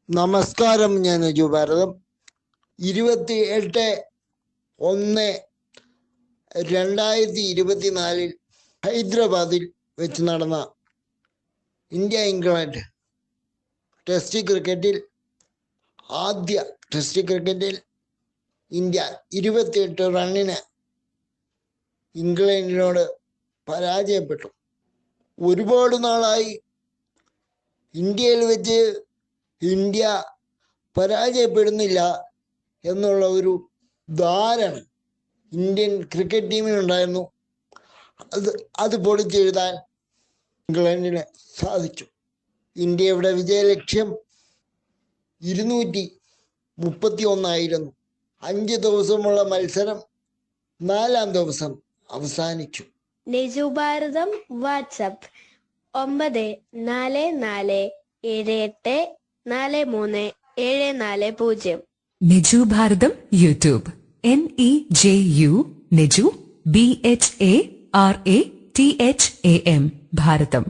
നമസ്കാരം, ഞാൻ അജു ഭാരതം. 28/1/2024 ഹൈദരാബാദിൽ വെച്ച് നടന്ന ഇന്ത്യ ഇംഗ്ലണ്ട് ആദ്യ ടെസ്റ്റ് ക്രിക്കറ്റിൽ ഇന്ത്യ 28 റണ്ണിന് ഇംഗ്ലണ്ടിനോട് പരാജയപ്പെട്ടു. ഒരുപാട് നാളായി ഇന്ത്യയിൽ വെച്ച് ഇന്ത്യ പരാജയപ്പെടുന്നില്ല എന്നുള്ള ഒരു ധാരണ ഇന്ത്യൻ ക്രിക്കറ്റ് ടീമിനുണ്ടായിരുന്നു. അത് പൊളിച്ചെഴുതാൻ ഇംഗ്ലണ്ടിന് സാധിച്ചു. ഇന്ത്യയുടെ വിജയലക്ഷ്യം 231 5 ദിവസമുള്ള മത്സരം 4-ാം ദിവസം അവസാനിച്ചു. നെജു ഭാരതം വാട്സപ്പ് 9478437440. നെജു ഭാരതം യൂട്യൂബ് NEJU നെജു BHARATHAM ഭാരതം.